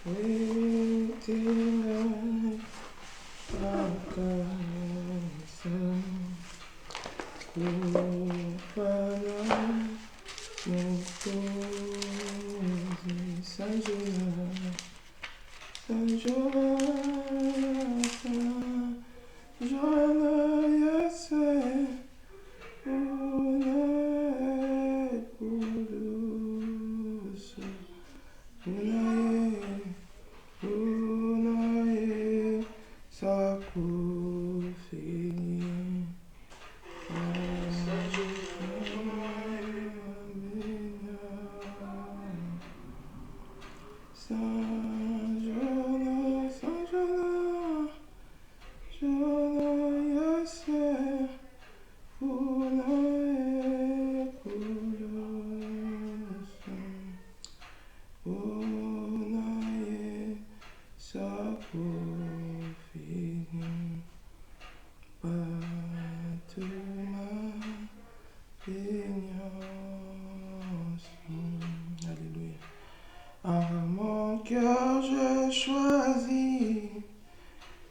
waiting at Alléluia. À mon cœur, j'ai choisi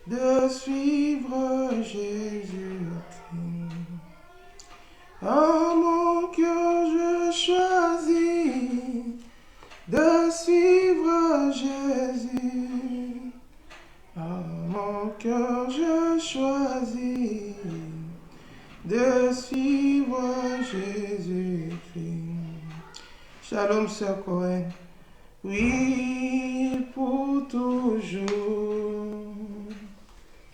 de suivre Jésus-Christ. À mon cœur, j'ai choisi de suivre Jésus. À mon cœur, j'ai choisi de suivre Jésus-Christ. Shalom, sœur Cohen. Oui, pour toujours.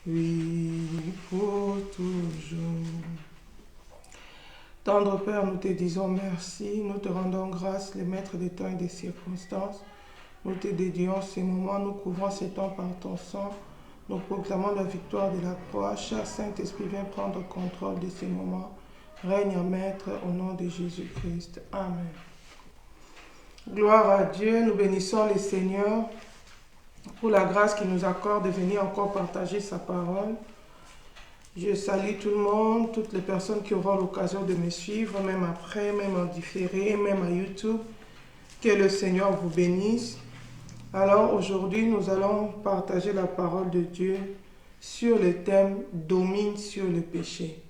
Oui, pour toujours. Tendre Père, nous te disons merci. Nous te rendons grâce, les maîtres des temps et des circonstances. Nous te dédions ces moments, nous couvrons ces temps par ton sang. Nous proclamons la victoire de la croix. Cher Saint-Esprit, viens prendre contrôle de ces moments. Règne en maître au nom de Jésus-Christ. Amen. Gloire à Dieu, nous bénissons le Seigneur pour la grâce qu'il nous accorde de venir encore partager sa parole. Je salue tout le monde, toutes les personnes qui auront l'occasion de me suivre, même après, même en différé, même à YouTube. Que le Seigneur vous bénisse. Alors aujourd'hui, nous allons partager la parole de Dieu sur le thème « Domine sur le péché ».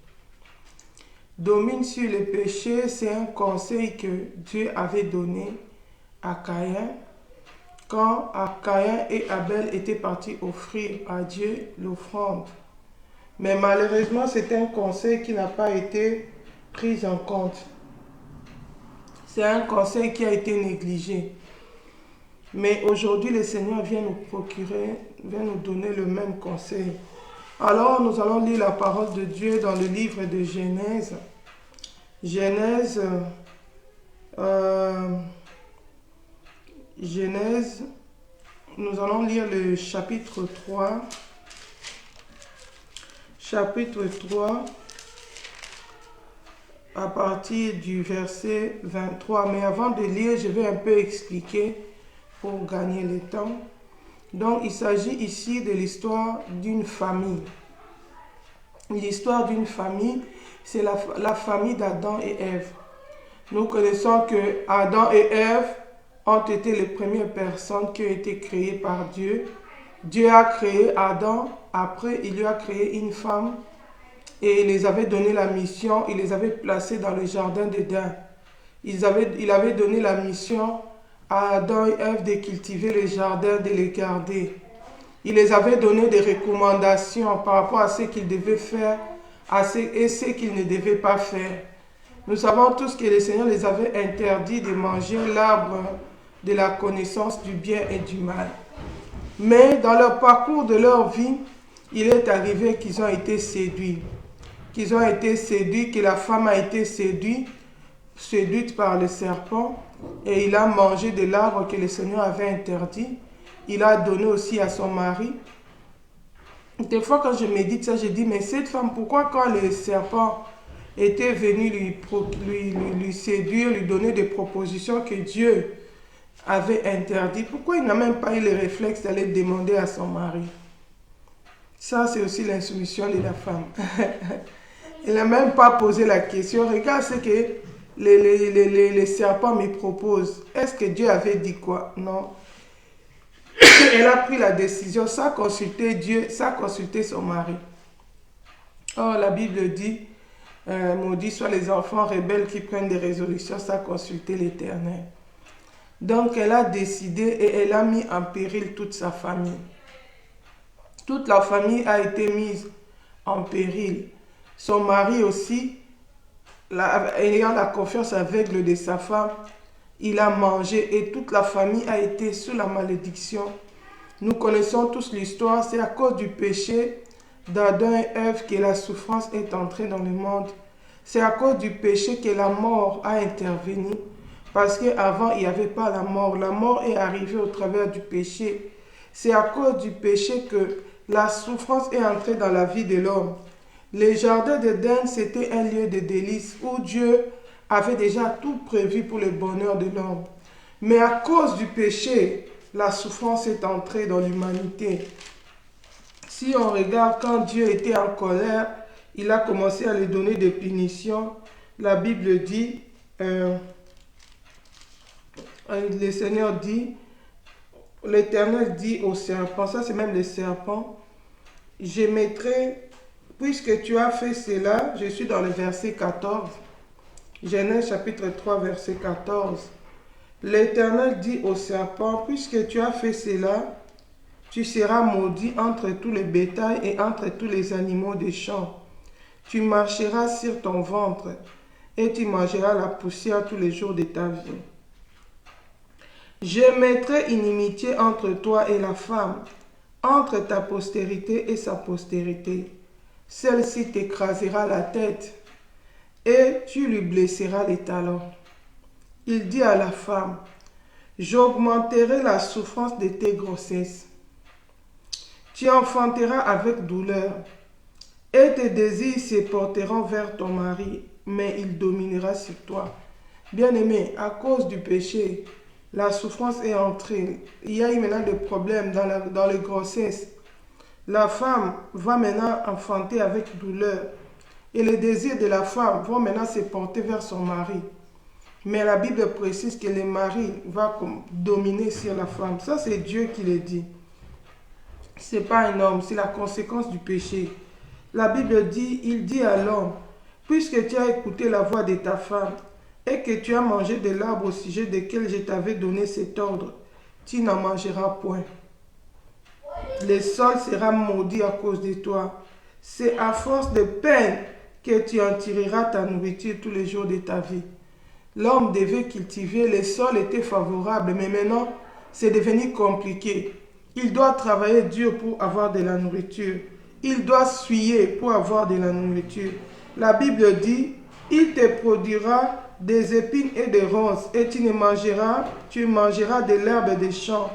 Domine sur le péché, c'est un conseil que Dieu avait donné à Caïn, quand Caïn et Abel étaient partis offrir à Dieu l'offrande. Mais malheureusement, c'est un conseil qui n'a pas été pris en compte. C'est un conseil qui a été négligé. Mais aujourd'hui, le Seigneur vient nous donner le même conseil. Alors, nous allons lire la parole de Dieu dans le livre de Genèse. Genèse, nous allons lire le chapitre 3. Chapitre 3, à partir du verset 23. Mais avant de lire, je vais un peu expliquer pour gagner le temps. Donc, il s'agit ici de l'histoire d'une famille. L'histoire d'une famille, c'est la famille d'Adam et Ève. Nous connaissons que Adam et Ève ont été les premières personnes qui ont été créées par Dieu. Dieu a créé Adam, après il lui a créé une femme et il les avait donné la mission, il les avait placés dans le jardin d'Éden. Il avait donné la mission à Adam et Ève de cultiver le jardin, de les garder. Il les avait donné des recommandations par rapport à ce qu'ils devaient faire et ce qu'ils ne devaient pas faire. Nous savons tous que le Seigneur les avait interdit de manger l'arbre de la connaissance du bien et du mal. Mais dans leur parcours de leur vie, il est arrivé qu'ils ont été séduits. Que la femme a été séduite par le serpent et il a mangé de l'arbre que le Seigneur avait interdit. Il a donné aussi à son mari. Des fois quand je médite ça, je dis, mais cette femme, pourquoi quand le serpent était venu lui séduire, lui donner des propositions que Dieu avait interdites, pourquoi il n'a même pas eu le réflexe d'aller demander à son mari? Ça, c'est aussi l'insoumission de la femme. Il n'a même pas posé la question. Regarde ce que les serpents me proposent. Est-ce que Dieu avait dit quoi? Non. Elle a pris la décision sans consulter Dieu, sans consulter son mari. Or, la Bible dit, maudits soient les enfants rebelles qui prennent des résolutions sans consulter l'Éternel. Donc, elle a décidé et elle a mis en péril toute sa famille. Toute la famille a été mise en péril. Son mari aussi, ayant la confiance aveugle de sa femme, il a mangé et toute la famille a été sous la malédiction. Nous connaissons tous l'histoire, c'est à cause du péché d'Adam et Ève que la souffrance est entrée dans le monde. C'est à cause du péché que la mort a intervenu. Parce qu'avant, il n'y avait pas la mort. La mort est arrivée au travers du péché. C'est à cause du péché que la souffrance est entrée dans la vie de l'homme. Le jardin d'Éden, c'était un lieu de délices où Dieu avait déjà tout prévu pour le bonheur de l'homme. Mais à cause du péché, la souffrance est entrée dans l'humanité. Si on regarde quand Dieu était en colère, il a commencé à lui donner des punitions. La Bible dit, le Seigneur dit, l'Éternel dit au serpent, ça c'est même le serpent, je mettrai, puisque tu as fait cela, je suis dans le verset 14, Genèse chapitre 3 verset 14, l'Éternel dit au serpent, puisque tu as fait cela, tu seras maudit entre tous les bétails et entre tous les animaux des champs. Tu marcheras sur ton ventre et tu mangeras la poussière tous les jours de ta vie. Je mettrai inimitié entre toi et la femme, entre ta postérité et sa postérité. Celle-ci t'écrasera la tête et tu lui blesseras les talons. Il dit à la femme, j'augmenterai la souffrance de tes grossesses. Tu enfanteras avec douleur et tes désirs se porteront vers ton mari, mais il dominera sur toi. Bien-aimé, à cause du péché, la souffrance est entrée. Il y a eu maintenant des problèmes dans les grossesses. La femme va maintenant enfanter avec douleur. Et les désirs de la femme vont maintenant se porter vers son mari. Mais la Bible précise que le mari va dominer sur la femme. Ça, c'est Dieu qui le dit. Ce n'est pas un homme, c'est la conséquence du péché. La Bible dit, il dit à l'homme, puisque tu as écouté la voix de ta femme, et que tu as mangé de l'arbre au sujet desquels je t'avais donné cet ordre, tu n'en mangeras point. Le sol sera maudit à cause de toi. C'est à force de peine que tu en tireras ta nourriture tous les jours de ta vie. L'homme devait cultiver, le sol était favorable, mais maintenant, c'est devenu compliqué. Il doit travailler dur pour avoir de la nourriture. Il doit suer pour avoir de la nourriture. La Bible dit, il te produira des épines et des ronces, et tu mangeras de l'herbe des champs.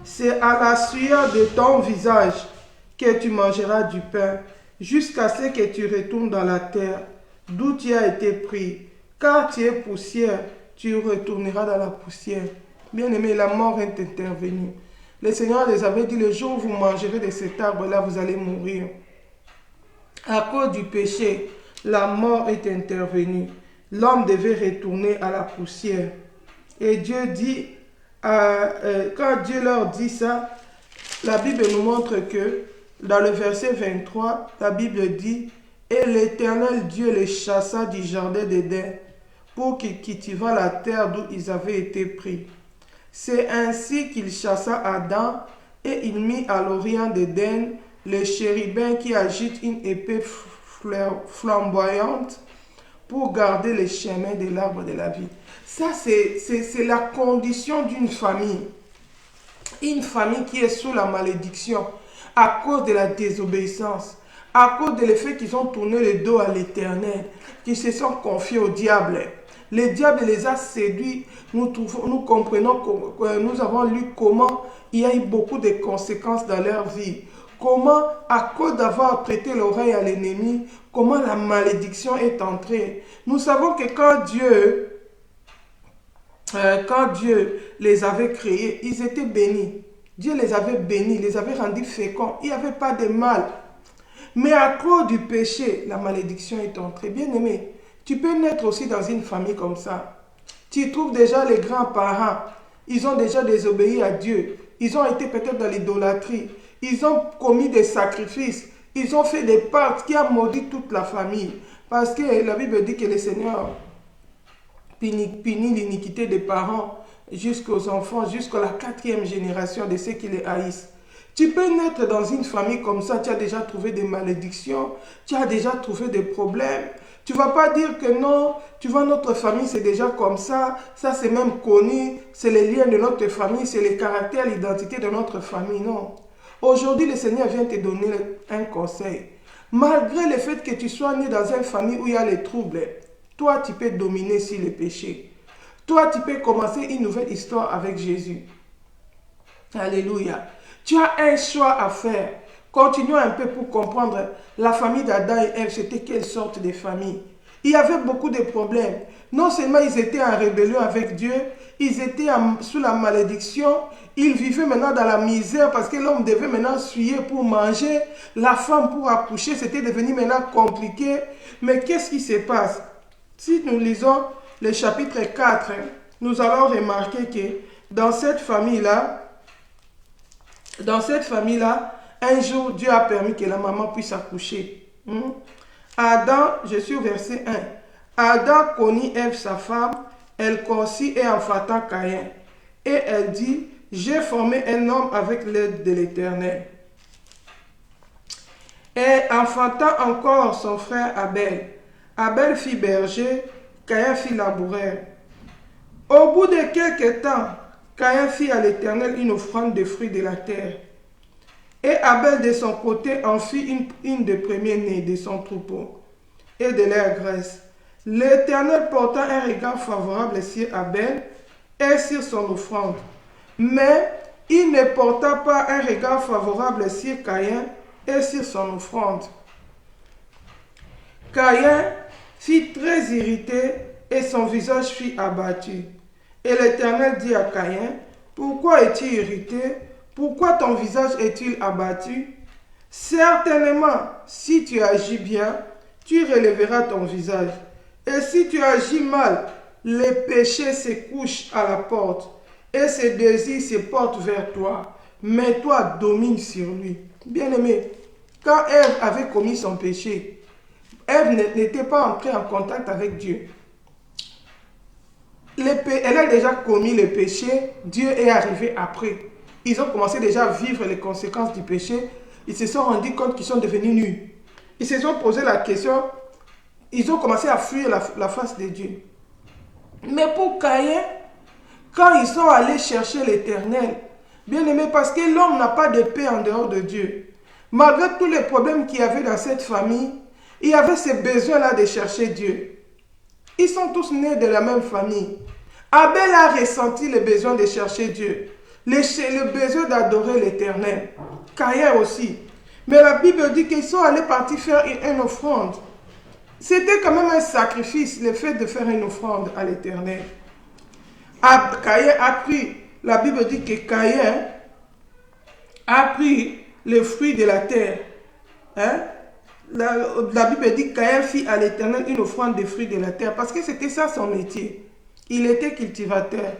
C'est à la sueur de ton visage que tu mangeras du pain, jusqu'à ce que tu retournes dans la terre, d'où tu as été pris. Car tu es poussière, tu retourneras dans la poussière. Bien-aimé, la mort est intervenue. Le Seigneur les avait dit, le jour où vous mangerez de cet arbre-là, vous allez mourir. À cause du péché, la mort est intervenue. L'homme devait retourner à la poussière. Et Dieu dit, quand Dieu leur dit ça, la Bible nous montre que dans le verset 23, la Bible dit, et l'Éternel Dieu les chassa du jardin d'Éden pour qu'ils cultivent la terre d'où ils avaient été pris. C'est ainsi qu'il chassa Adam et il mit à l'orient d'Éden le chérubin qui agite une épée flamboyante pour garder les chemins de l'arbre de la vie. Ça, c'est la condition d'une famille. Une famille qui est sous la malédiction à cause de la désobéissance, à cause de l'effet qu'ils ont tourné le dos à l'Éternel, qu'ils se sont confiés au diable. Le diable les a séduits. Nous comprenons, nous avons lu comment il y a eu beaucoup de conséquences dans leur vie. Comment, à cause d'avoir prêté l'oreille à l'ennemi, comment la malédiction est entrée. Nous savons que quand Dieu les avait créés, ils étaient bénis. Dieu les avait bénis, les avait rendus féconds. Il n'y avait pas de mal. Mais à cause du péché, la malédiction est entrée. Bien-aimé, tu peux naître aussi dans une famille comme ça. Tu trouves déjà les grands-parents. Ils ont déjà désobéi à Dieu. Ils ont été peut-être dans l'idolâtrie. Ils ont commis des sacrifices. Ils ont fait des pactes qui ont maudit toute la famille. Parce que la Bible dit que le Seigneur punit l'iniquité des parents jusqu'aux enfants, jusqu'à la 4e génération de ceux qui les haïssent. Tu peux naître dans une famille comme ça, tu as déjà trouvé des malédictions, tu as déjà trouvé des problèmes. Tu ne vas pas dire que non, tu vois, notre famille c'est déjà comme ça c'est même connu, c'est les liens de notre famille, c'est les caractères, l'identité de notre famille, non. Aujourd'hui, le Seigneur vient te donner un conseil. Malgré le fait que tu sois né dans une famille où il y a les troubles, toi tu peux dominer sur les péchés. Toi tu peux commencer une nouvelle histoire avec Jésus. Alléluia. Tu as un choix à faire. Continuons un peu pour comprendre. La famille d'Adam et Ève, c'était quelle sorte de famille? Il y avait beaucoup de problèmes. Non seulement ils étaient en rébellion avec Dieu, ils étaient sous la malédiction, ils vivaient maintenant dans la misère parce que l'homme devait maintenant suer pour manger, la femme pour accoucher, c'était devenu maintenant compliqué. Mais qu'est-ce qui se passe? Si nous lisons le chapitre 4, nous allons remarquer que dans cette famille-là, un jour, Dieu a permis que la maman puisse accoucher. Adam, je suis au verset 1. Adam connut Ève, sa femme, elle conçut et enfanta Caïn. Et elle dit, j'ai formé un homme avec l'aide de l'Éternel. Et enfanta encore son frère Abel. Abel fit berger, Caïn fit laboureur. Au bout de quelque temps, Caïn fit à l'Éternel une offrande de fruits de la terre. Et Abel de son côté en fit une des premiers-nés de son troupeau et de leur graisse. L'Éternel porta un regard favorable sur Abel et sur son offrande. Mais il ne porta pas un regard favorable sur Caïn et sur son offrande. Caïn fut très irrité et son visage fut abattu. Et l'Éternel dit à Caïn, pourquoi es-tu irrité? Pourquoi ton visage est-il abattu? Certainement, si tu agis bien, tu relèveras ton visage. Et si tu agis mal, les péchés se couchent à la porte et ses désirs se portent vers toi. Mais toi, domine sur lui. Bien-aimé, quand Ève avait commis son péché, Ève n'était pas entrée en contact avec Dieu. Elle a déjà commis le péché, Dieu est arrivé après. Ils ont commencé déjà à vivre les conséquences du péché. Ils se sont rendus compte qu'ils sont devenus nus. Ils se sont posé la question. Ils ont commencé à fuir la face de Dieu. Mais pour Caïn, quand ils sont allés chercher l'Éternel, bien aimé, parce que l'homme n'a pas de paix en dehors de Dieu. Malgré tous les problèmes qu'il y avait dans cette famille, il y avait ce besoin-là de chercher Dieu. Ils sont tous nés de la même famille. Abel a ressenti le besoin de chercher Dieu. Le besoin d'adorer l'Éternel. Caïn aussi. Mais la Bible dit qu'ils sont allés partir faire une offrande. C'était quand même un sacrifice, le fait de faire une offrande à l'Éternel. Caïn a pris, la Bible dit que Caïn a pris le fruit de la terre. La Bible dit que Caïn fit à l'Éternel une offrande de fruits de la terre, parce que c'était ça son métier. Il était cultivateur.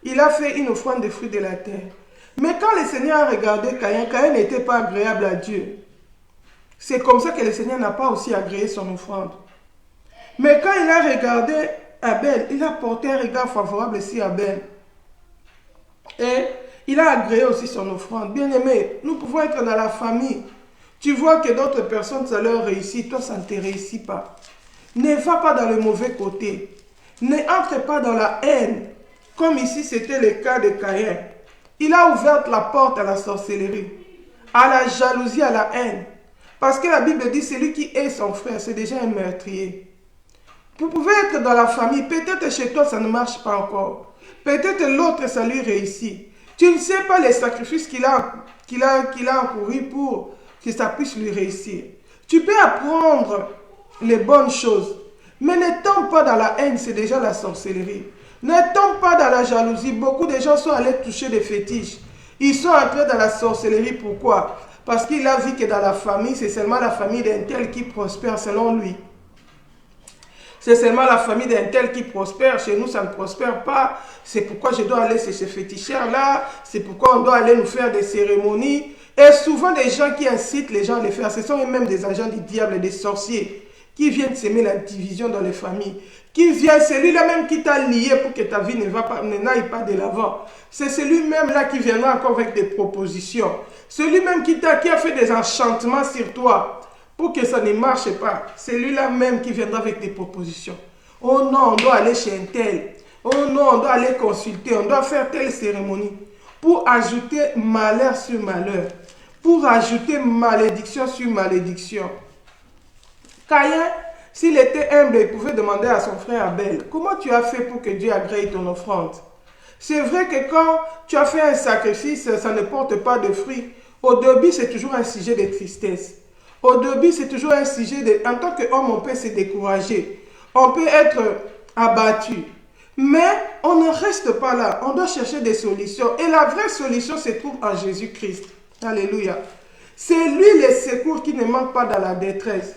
Il a fait une offrande de fruits de la terre. Mais quand le Seigneur a regardé Caïn, Caïn n'était pas agréable à Dieu. C'est comme ça que le Seigneur n'a pas aussi agréé son offrande. Mais quand il a regardé Abel, il a porté un regard favorable sur Abel. Et il a agréé aussi son offrande. Bien aimé, nous pouvons être dans la famille. Tu vois que d'autres personnes, ça leur réussit, toi, ça ne te réussit pas. Ne va pas dans le mauvais côté. N'entre pas dans la haine. Comme ici, c'était le cas de Caïn. Il a ouvert la porte à la sorcellerie, à la jalousie, à la haine. Parce que la Bible dit, celui qui hait son frère, c'est déjà un meurtrier. Vous pouvez être dans la famille, peut-être chez toi, ça ne marche pas encore. Peut-être l'autre, ça lui réussit. Tu ne sais pas les sacrifices qu'il a encourus pour que ça puisse lui réussir. Tu peux apprendre les bonnes choses, mais ne tombe pas dans la haine, c'est déjà la sorcellerie. Ne tombe pas dans la jalousie. Beaucoup de gens sont allés toucher des fétiches. Ils sont entrés dans la sorcellerie. Pourquoi? Parce qu'il a vu que dans la famille, c'est seulement la famille d'un tel qui prospère selon lui. C'est seulement la famille d'un tel qui prospère. Chez nous, ça ne prospère pas. C'est pourquoi je dois aller chez ce féticheur-là. C'est pourquoi on doit aller nous faire des cérémonies. Et souvent, des gens qui incitent les gens à les faire, ce sont eux-mêmes des agents du diable et des sorciers qui viennent s'aimer la division dans les familles. Qui vient, c'est lui-là même qui t'a lié pour que ta vie n'aille pas de l'avant. C'est celui-même là qui viendra encore avec des propositions. Celui-même qui a fait des enchantements sur toi pour que ça ne marche pas. C'est lui-là même qui viendra avec des propositions. Oh non, on doit aller chez un tel. Oh non, on doit aller consulter. On doit faire telle cérémonie. Pour ajouter malheur sur malheur. Pour ajouter malédiction sur malédiction. Caïn, s'il était humble, il pouvait demander à son frère Abel, comment tu as fait pour que Dieu agrée ton offrande? C'est vrai que quand tu as fait un sacrifice, ça ne porte pas de fruits. Au début, c'est toujours un sujet de tristesse. Au début, c'est toujours un sujet de... En tant qu'homme, on peut se décourager. On peut être abattu. Mais on ne reste pas là. On doit chercher des solutions. Et la vraie solution se trouve en Jésus-Christ. Alléluia. C'est lui le secours qui ne manque pas dans la détresse.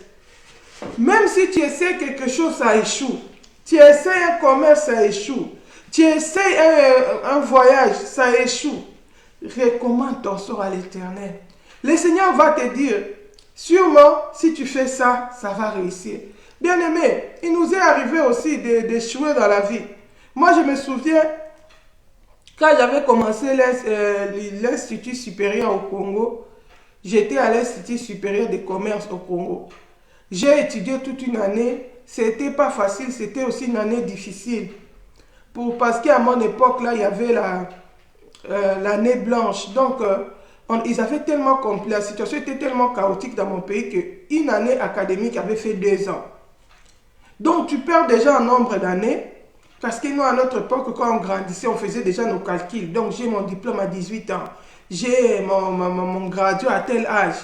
Même si tu essaies quelque chose, ça échoue. Tu essaies un commerce, ça échoue. Tu essaies un voyage, ça échoue. Recommande ton sort à l'Éternel. Le Seigneur va te dire, sûrement, si tu fais ça, ça va réussir. Bien-aimé, il nous est arrivé aussi d'échouer dans la vie. Moi, je me souviens, quand j'avais commencé l'Institut supérieur au Congo, j'étais à l'Institut supérieur des commerces au Congo. J'ai étudié toute une année. C'était pas facile, c'était aussi une année difficile. Parce qu'à mon époque, là, il y avait l'année blanche. Donc, ils avaient tellement compris, la situation était tellement chaotique dans mon pays qu'une année académique avait fait 2 ans. Donc, tu perds déjà un nombre d'années. Parce que nous, à notre époque, quand on grandissait, on faisait déjà nos calculs. Donc, j'ai mon diplôme à 18 ans. J'ai mon graduat à tel âge.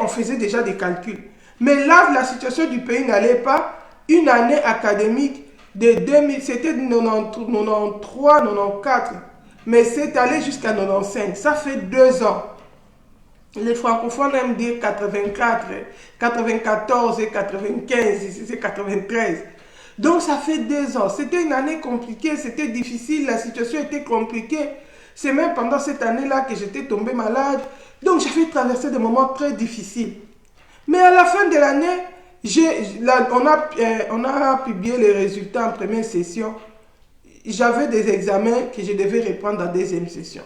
On faisait déjà des calculs. Mais là, la situation du pays n'allait pas. Une année académique de 2000, c'était 93, 94, mais c'est allé jusqu'à 95. Ça fait 2 ans. Les francophones aiment dire 84, 94 et 95, ici c'est 93. Donc ça fait 2 ans. C'était une année compliquée, c'était difficile, la situation était compliquée. C'est même pendant cette année-là que j'étais tombée malade. Donc j'ai fait traverser des moments très difficiles. Mais à la fin de l'année, on a publié les résultats en première session. J'avais des examens que je devais reprendre en deuxième session.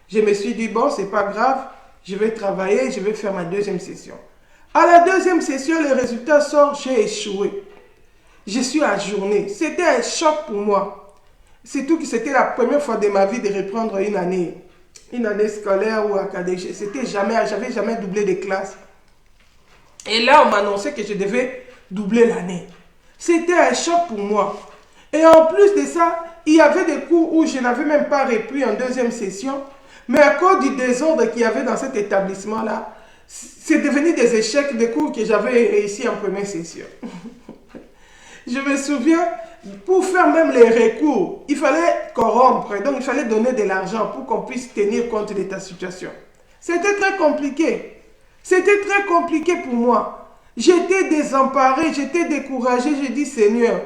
Je me suis dit, bon, c'est pas grave, je vais travailler, je vais faire ma deuxième session. À la deuxième session, les résultats sortent, j'ai échoué. Je suis ajourné. C'était un choc pour moi. Surtout que c'était la première fois de ma vie de reprendre une année scolaire ou académique. J'avais jamais doublé de classe. Et là, on m'annonçait que je devais doubler l'année. C'était un choc pour moi. Et en plus de ça, il y avait des cours où je n'avais même pas repris en deuxième session. Mais à cause du désordre qu'il y avait dans cet établissement-là, c'est devenu des échecs de cours que j'avais réussi en première session. Je me souviens, pour faire même les recours, il fallait corrompre. Donc, il fallait donner de l'argent pour qu'on puisse tenir compte de ta situation. C'était très compliqué. C'était très compliqué pour moi. J'étais désemparé, j'étais découragé. J'ai dit, Seigneur,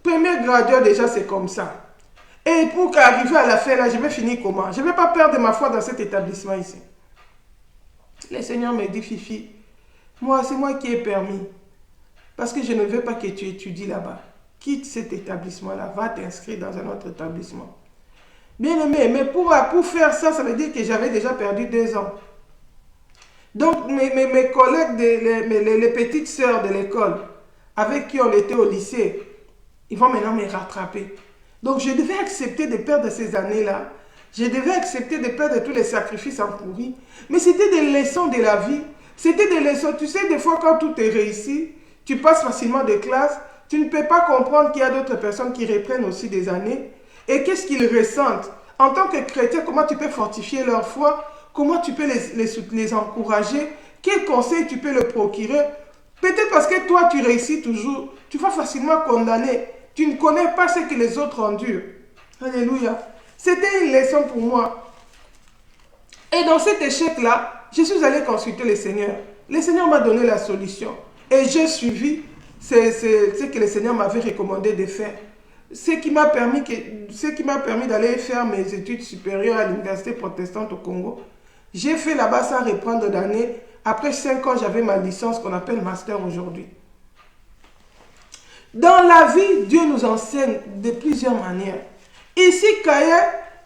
premier graduat déjà, c'est comme ça. Et pour qu'arriver à la fin, là, je vais finir comment? Je ne vais pas perdre ma foi dans cet établissement ici. Le Seigneur me dit, Fifi, c'est moi qui ai permis. Parce que je ne veux pas que tu étudies là-bas. Quitte cet établissement-là, va t'inscrire dans un autre établissement. Bien aimé, mais pour faire ça, ça veut dire que j'avais déjà perdu 2 ans. Donc, mes collègues, les petites sœurs de l'école, avec qui on était au lycée, ils vont maintenant me rattraper. Donc, je devais accepter de perdre ces années-là. Je devais accepter de perdre tous les sacrifices encourus. Mais c'était des leçons de la vie. C'était des leçons. Tu sais, des fois, quand tout est réussi, tu passes facilement de classe, tu ne peux pas comprendre qu'il y a d'autres personnes qui reprennent aussi des années. Et qu'est-ce qu'ils ressentent? En tant que chrétien, comment tu peux fortifier leur foi? Comment tu peux les encourager? Quel conseil tu peux leur procurer? Peut-être parce que toi, tu réussis toujours. Tu vas facilement condamner. Tu ne connais pas ce que les autres endurent. Alléluia. C'était une leçon pour moi. Et dans cet échec-là, je suis allé consulter le Seigneur. Le Seigneur m'a donné la solution. Et j'ai suivi C'est ce que le Seigneur m'avait recommandé de faire. Ce qui m'a permis d'aller faire mes études supérieures à l'université protestante au Congo. J'ai fait là-bas sans reprendre d'année. Après 5 ans, j'avais ma licence qu'on appelle master aujourd'hui. Dans la vie, Dieu nous enseigne de plusieurs manières. Ici, Caïn,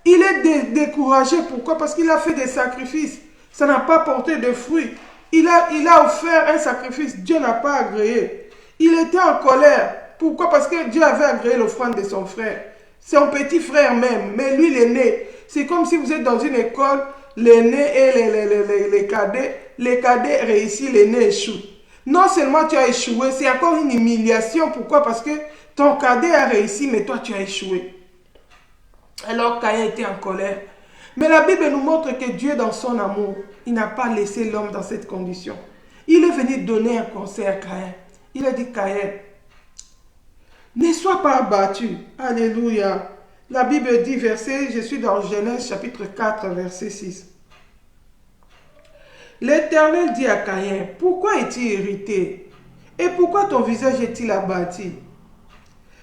il est découragé. Pourquoi? Parce qu'il a fait des sacrifices. Ça n'a pas porté de fruits. Il a offert un sacrifice. Dieu n'a pas agréé. Il était en colère. Pourquoi? Parce que Dieu avait agréé l'offrande de son frère. Son petit frère même. Mais lui, l'aîné. C'est comme si vous êtes dans une école, l'aîné et les cadets. Les cadets réussissent, l'aîné échoue. Non seulement tu as échoué, c'est encore une humiliation. Pourquoi? Parce que ton cadet a réussi, mais toi tu as échoué. Alors Caïn était en colère. Mais la Bible nous montre que Dieu, dans son amour, il n'a pas laissé l'homme dans cette condition. Il est venu donner un conseil à Caïn. Il a dit, Caïn, ne sois pas abattu. Alléluia. La Bible dit, je suis dans Genèse chapitre 4, verset 6. L'Éternel dit à Caïn, pourquoi es-tu irrité? Et pourquoi ton visage est-il abattu?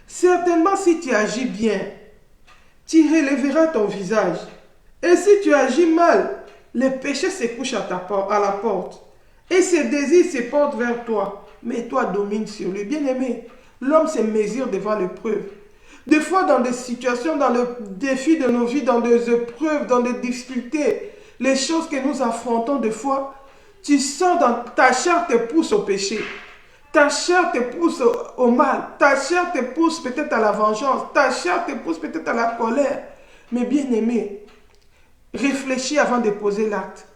Certainement, si tu agis bien, tu relèveras ton visage. Et si tu agis mal, le péché se couche à la porte. Et ses désirs se portent vers toi. Mais toi domines sur lui. Bien-aimé, l'homme se mesure devant l'épreuve. Des fois, dans des situations, dans le défi de nos vies, dans des épreuves, dans des difficultés, les choses que nous affrontons des fois, tu sens dans ta chair te pousse au péché. Ta chair te pousse au mal. Ta chair te pousse peut-être à la vengeance. Ta chair te pousse peut-être à la colère. Mais bien aimé, réfléchis avant de poser l'acte.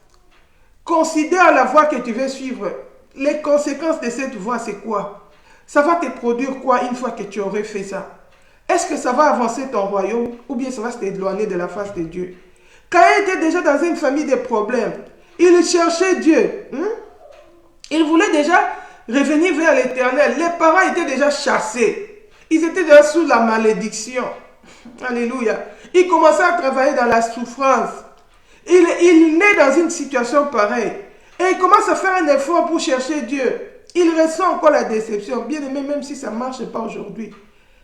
Considère la voie que tu veux suivre. Les conséquences de cette voie, c'est quoi? Ça va te produire quoi une fois que tu aurais fait ça? Est-ce que ça va avancer ton royaume ou bien ça va t'éloigner de la face de Dieu? Caïn était déjà dans une famille de problèmes. Il cherchait Dieu. Il voulait déjà revenir vers l'Éternel. Les parents étaient déjà chassés. Ils étaient déjà sous la malédiction. Alléluia. Il commençait à travailler dans la souffrance. Il naît dans une situation pareille. Et il commence à faire un effort pour chercher Dieu. Il ressent encore la déception. Bien aimé, même si ça ne marche pas aujourd'hui,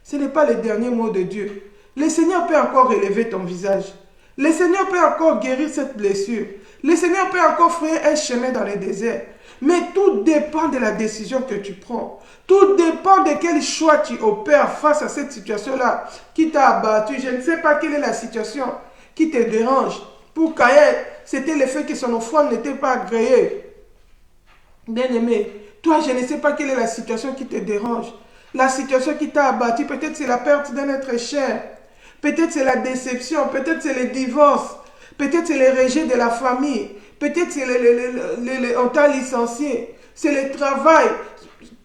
ce n'est pas le dernier mot de Dieu. Le Seigneur peut encore relever ton visage. Le Seigneur peut encore guérir cette blessure. Le Seigneur peut encore frayer un chemin dans le désert. Mais tout dépend de la décision que tu prends. Tout dépend de quel choix tu opères face à cette situation-là qui t'a abattu. Je ne sais pas quelle est la situation qui te dérange. Pour Caïn, c'était le fait que son offrande n'était pas agréée. Bien-aimé, toi, je ne sais pas quelle est la situation qui te dérange. La situation qui t'a abattu, peut-être c'est la perte d'un être cher. Peut-être c'est la déception, peut-être c'est le divorce, peut-être c'est le rejet de la famille, peut-être c'est on t'a licencié, c'est le travail.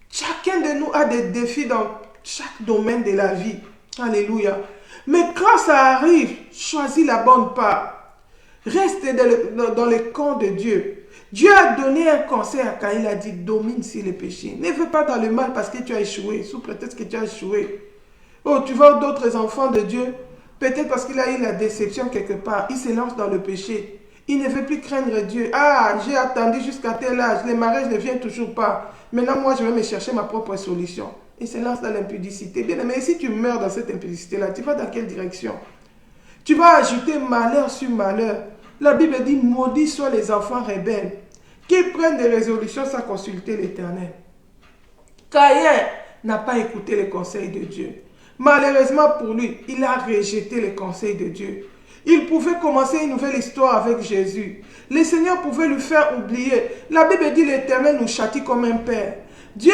Chacun de nous a des défis dans chaque domaine de la vie. Alléluia. Mais quand ça arrive, choisis la bonne part. Reste dans le camp de Dieu. Dieu a donné un conseil à Caïn, il a dit, domine sur le péché. Ne fais pas dans le mal parce que tu as échoué, sous prétexte que tu as échoué. Oh, tu vois d'autres enfants de Dieu, peut-être parce qu'il a eu la déception quelque part, il se lance dans le péché. Il ne veut plus craindre Dieu. Ah, j'ai attendu jusqu'à tel âge, le mariage ne vient toujours pas. Maintenant, moi, je vais me chercher ma propre solution. Il se lance dans l'impudicité. Bien, mais si tu meurs dans cette impudicité-là, tu vas dans quelle direction? Tu vas ajouter malheur sur malheur. La Bible dit, maudits soient les enfants rebelles, qui prennent des résolutions sans consulter l'Éternel. Caïn n'a pas écouté les conseils de Dieu. Malheureusement pour lui, il a rejeté les conseils de Dieu. Il pouvait commencer une nouvelle histoire avec Jésus. Le Seigneur pouvait lui faire oublier. La Bible dit l'Éternel nous châtie comme un père. Dieu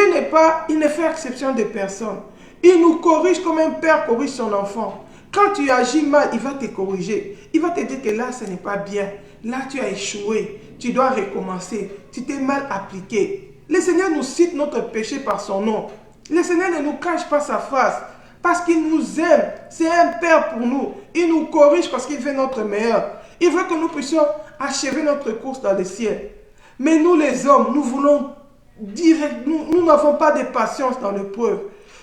il ne fait exception de personne. Il nous corrige comme un père corrige son enfant. Quand tu agis mal, il va te corriger. Il va te dire que là, ce n'est pas bien. Là, tu as échoué. Tu dois recommencer. Tu t'es mal appliqué. Le Seigneur nous cite notre péché par son nom. Le Seigneur ne nous cache pas sa face. Parce qu'il nous aime. C'est un Père pour nous. Il nous corrige parce qu'il veut notre meilleur. Il veut que nous puissions achever notre course dans le ciel. Mais nous les hommes, nous voulons direct, nous n'avons pas de patience dans l'épreuve.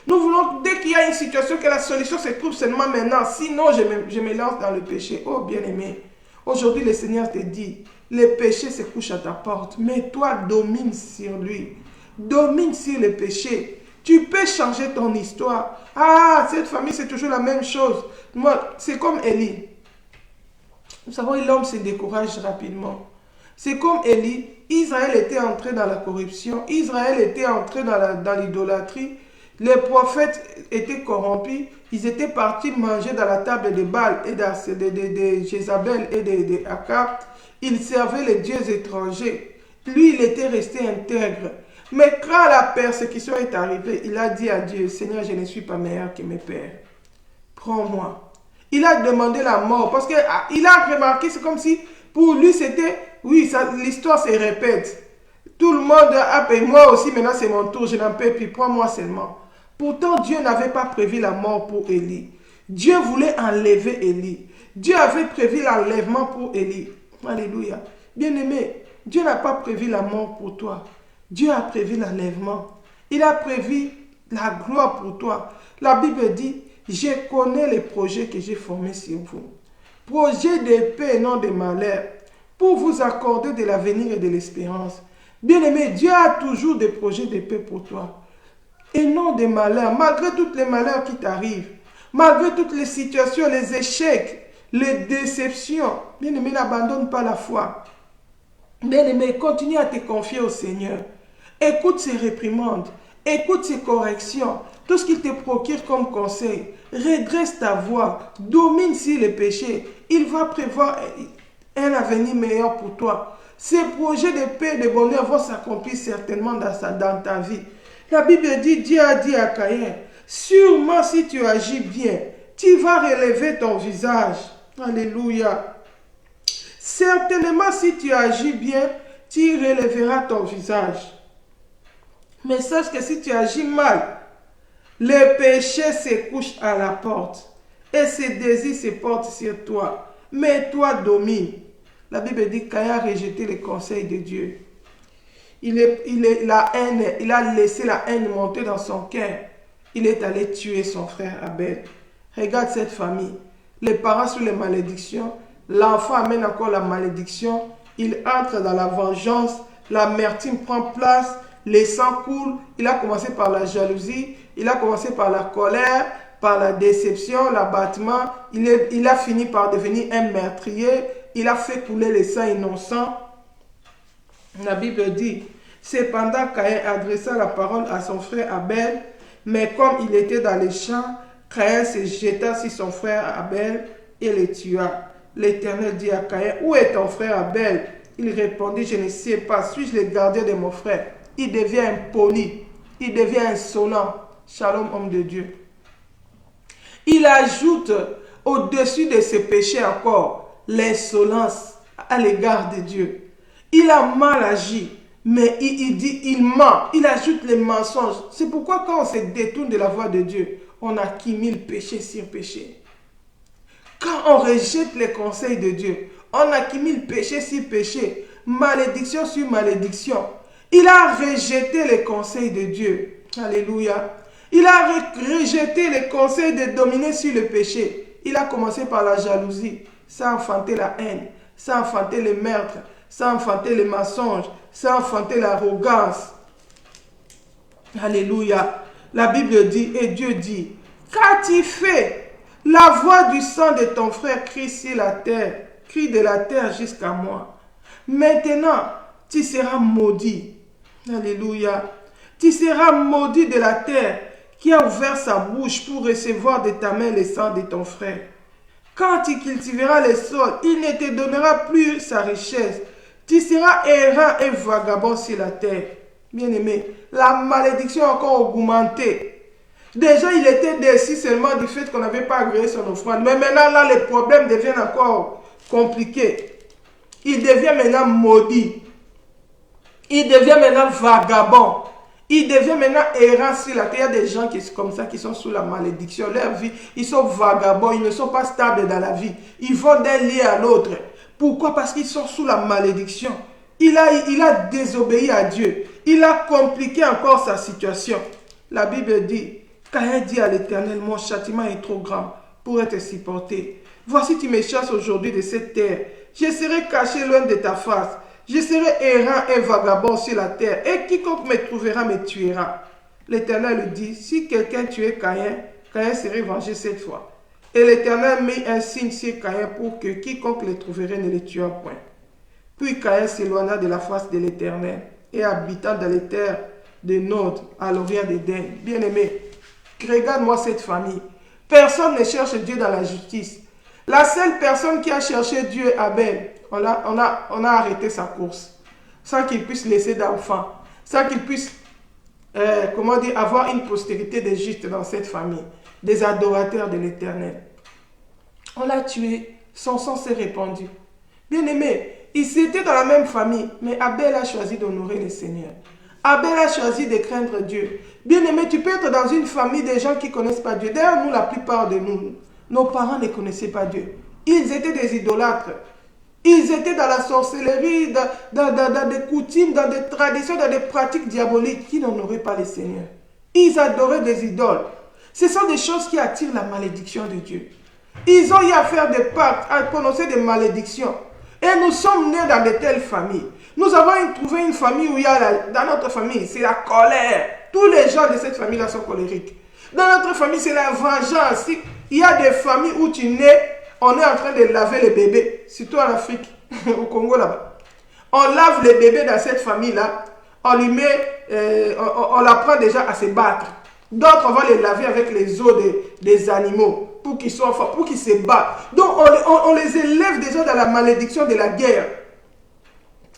Nous voulons, dès qu'il y a une situation, que la solution se trouve seulement maintenant. Sinon, je me lance dans le péché. Oh bien-aimé, aujourd'hui le Seigneur te dit, le péché se couche à ta porte. Mais toi, domine sur lui. Domine sur le péché. Tu peux changer ton histoire. Ah, cette famille, c'est toujours la même chose. Moi, c'est comme Élie. Nous savons, l'homme se décourage rapidement. C'est comme Élie. Israël était entré dans la corruption. Israël était entré dans l'idolâtrie. Les prophètes étaient corrompus. Ils étaient partis manger dans la table de Baal et de Jézabel et de Akab. Ils servaient les dieux étrangers. Lui, il était resté intègre. Mais quand la persécution est arrivée, il a dit à Dieu, Seigneur, je ne suis pas meilleur que mes pères. Prends-moi. Il a demandé la mort parce qu'il a remarqué, c'est comme si pour lui c'était, oui, l'histoire se répète. Tout le monde a payé, moi aussi, maintenant c'est mon tour, je n'en paie plus, prends-moi seulement. Pourtant, Dieu n'avait pas prévu la mort pour Élie. Dieu voulait enlever Élie. Dieu avait prévu l'enlèvement pour Élie. Alléluia. Bien-aimé, Dieu n'a pas prévu la mort pour toi. Dieu a prévu l'enlèvement. Il a prévu la gloire pour toi. La Bible dit, je connais les projets que j'ai formés sur vous. Projets de paix et non de malheur, pour vous accorder de l'avenir et de l'espérance. Bien-aimé, Dieu a toujours des projets de paix pour toi. Et non des malheurs, malgré tous les malheurs qui t'arrivent, malgré toutes les situations, les échecs, les déceptions. Bien-aimé, n'abandonne pas la foi. Bien-aimé, continue à te confier au Seigneur. Écoute ses réprimandes, écoute ses corrections, tout ce qu'il te procure comme conseil. Redresse ta voix, domine sur les péchés. Il va prévoir un avenir meilleur pour toi. Ces projets de paix et de bonheur vont s'accomplir certainement dans ta vie. La Bible dit, Dieu a dit à Caïn, sûrement si tu agis bien, tu vas relever ton visage. Alléluia. Certainement si tu agis bien, tu relèveras ton visage. Mais sache que si tu agis mal, le péché se couche à la porte et ses désirs se portent sur toi. Mais toi domine. La Bible dit qu'Caïn a rejeté les conseils de Dieu. Il a laissé la haine monter dans son cœur. Il est allé tuer son frère Abel. Regarde cette famille. Les parents sous les malédictions. L'enfant amène encore la malédiction. Il entre dans la vengeance. L'amertume prend place. Les sangs coulent. Il a commencé par la jalousie. Il a commencé par la colère, par la déception, l'abattement. Il a fini par devenir un meurtrier. Il a fait couler les sangs innocents. La Bible dit, cependant Caïn adressa la parole à son frère Abel, mais comme il était dans les champs, Caïn se jeta sur son frère Abel et le tua. L'Éternel dit à Caïn, où est ton frère Abel? Il répondit, je ne sais pas, suis-je le gardien de mon frère? Il devient impoli, il devient insolent. Shalom, homme de Dieu. Il ajoute au-dessus de ses péchés encore l'insolence à l'égard de Dieu. Il a mal agi, mais il ment, il ajoute les mensonges. C'est pourquoi quand on se détourne de la voie de Dieu, on accumule péché sur péché. Quand on rejette les conseils de Dieu, on accumule péché sur péché, malédiction sur malédiction. Il a rejeté les conseils de Dieu. Alléluia. Il a rejeté les conseils de dominer sur le péché. Il a commencé par la jalousie. Ça a enfanté la haine. Ça a enfanté le meurtre. Ça a enfanté les mensonges. Ça a enfanté l'arrogance. Alléluia. La Bible dit, et Dieu dit, qu'as-tu fait? La voix du sang de ton frère crie sur la terre. Crie de la terre jusqu'à moi. Maintenant, tu seras maudit. Alléluia. Tu seras maudit de la terre qui a ouvert sa bouche pour recevoir de ta main le sang de ton frère. Quand tu cultiveras le sol, il ne te donnera plus sa richesse. Tu seras errant et vagabond sur la terre. Bien-aimé, la malédiction a encore augmenté. Déjà, il était déçu seulement du fait qu'on n'avait pas agréé son offrande. Mais maintenant, là, les problèmes deviennent encore compliqués. Il devient maintenant maudit. Il devient maintenant vagabond. Il devient maintenant errant sur la terre. Il y a des gens qui sont comme ça, qui sont sous la malédiction. Leur vie, ils sont vagabonds, ils ne sont pas stables dans la vie. Ils vont d'un lieu à l'autre. Pourquoi? Parce qu'ils sont sous la malédiction. Il a désobéi à Dieu. Il a compliqué encore sa situation. La Bible dit, Caïn dit à l'Éternel, mon châtiment est trop grand pour être supporté. Voici tu me chasses aujourd'hui de cette terre. Je serai caché loin de ta face. Je serai errant et vagabond sur la terre, et quiconque me trouvera me tuera. L'Éternel lui dit, si quelqu'un tuait Caïn, Caïn serait vengé 7 fois. Et l'Éternel mit un signe sur Caïn pour que quiconque le trouverait ne le tuât point. Puis Caïn s'éloigna de la face de l'Éternel et habitant dans les terres de Nod, à l'orient d'Éden. Bien-aimé, regarde-moi cette famille. Personne ne cherche Dieu dans la justice. La seule personne qui a cherché Dieu est Abel. On a arrêté sa course sans qu'il puisse laisser d'enfants, sans qu'il puisse avoir une postérité de justes dans cette famille, des adorateurs de l'Éternel. On l'a tué, son sang s'est répandu. Bien-aimé, ils étaient dans la même famille, mais Abel a choisi d'honorer le Seigneur. Abel a choisi de craindre Dieu. Bien-aimé, tu peux être dans une famille de gens qui ne connaissent pas Dieu. D'ailleurs, nous, la plupart de nous, nos parents ne connaissaient pas Dieu. Ils étaient des idolâtres. Ils étaient dans la sorcellerie, dans des coutumes, dans des traditions, dans des pratiques diaboliques qui n'honoraient pas le Seigneur. Ils adoraient des idoles. Ce sont des choses qui attirent la malédiction de Dieu. Ils ont eu à faire des pactes, à prononcer des malédictions. Et nous sommes nés dans de telles familles. Nous avons trouvé une famille où il y a, dans notre famille, c'est la colère. Tous les gens de cette famille-là sont colériques. Dans notre famille, c'est la vengeance. Il y a des familles où tu nais, on est en train de laver les bébés, surtout en Afrique, au Congo là-bas. On lave les bébés dans cette famille-là, on lui met, on l'apprend déjà à se battre. D'autres, on va les laver avec les os des animaux pour qu'ils soient forts, pour qu'ils se battent. Donc, on les élève déjà dans la malédiction de la guerre.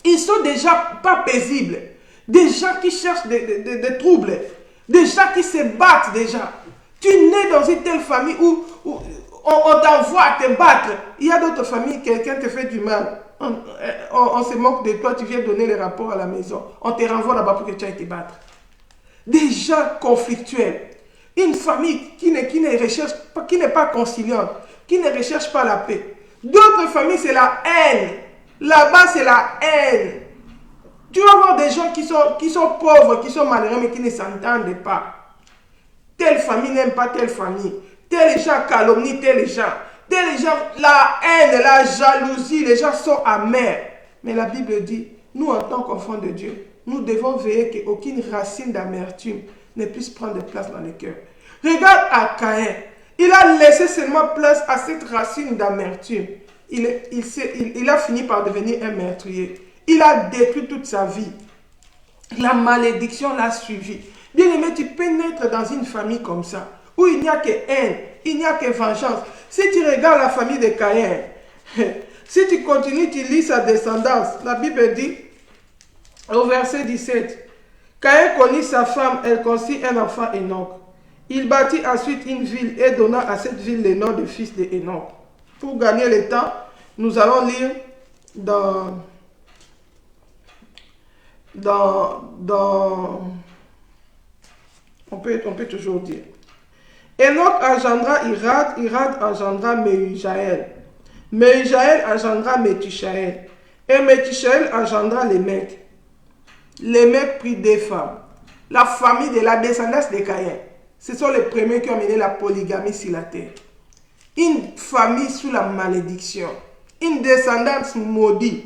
Ils sont déjà pas paisibles. Des gens qui cherchent des troubles. Des gens qui se battent déjà. Tu nais dans une telle famille où on t'envoie à te battre. Il y a d'autres familles, quelqu'un te fait du mal. On se moque de toi, tu viens donner les rapports à la maison. On te renvoie là-bas pour que tu ailles te battre. Des gens conflictuels. Une famille qui n'est pas conciliante, qui ne recherche pas la paix. D'autres familles, c'est la haine. Là-bas, c'est la haine. Tu vas voir des gens qui sont pauvres, qui sont malheureux, mais qui ne s'entendent pas. Telle famille n'aime pas telle famille. Tels gens calomnient tels gens. Tels gens, la haine, la jalousie, les gens sont amers. Mais la Bible dit, nous en tant qu'enfants de Dieu, nous devons veiller qu'aucune racine d'amertume ne puisse prendre place dans le cœur. Regarde à Caïn. Il a laissé seulement place à cette racine d'amertume. Il a fini par devenir un meurtrier. Il a détruit toute sa vie. La malédiction l'a suivi. Bien-aimé, tu peux naître dans une famille comme ça, où il n'y a que haine, il n'y a que vengeance. Si tu regardes la famille de Caïn, si tu continues, tu lis sa descendance, la Bible dit, au verset 17, Caïn connut sa femme, elle conçut un enfant Enoch. Il bâtit ensuite une ville et donna à cette ville le nom de fils de Enoch. Pour gagner le temps, nous allons lire on peut toujours dire. Enoch engendra Irad, Irad engendra Mehujaël. Mehujaël engendra Métushaël. Et Métushaël engendra Lémec. Lémec prit 2 femmes. La famille de la descendance de Caïn. Ce sont les premiers qui ont mené la polygamie sur la terre. Une famille sous la malédiction. Une descendance maudite.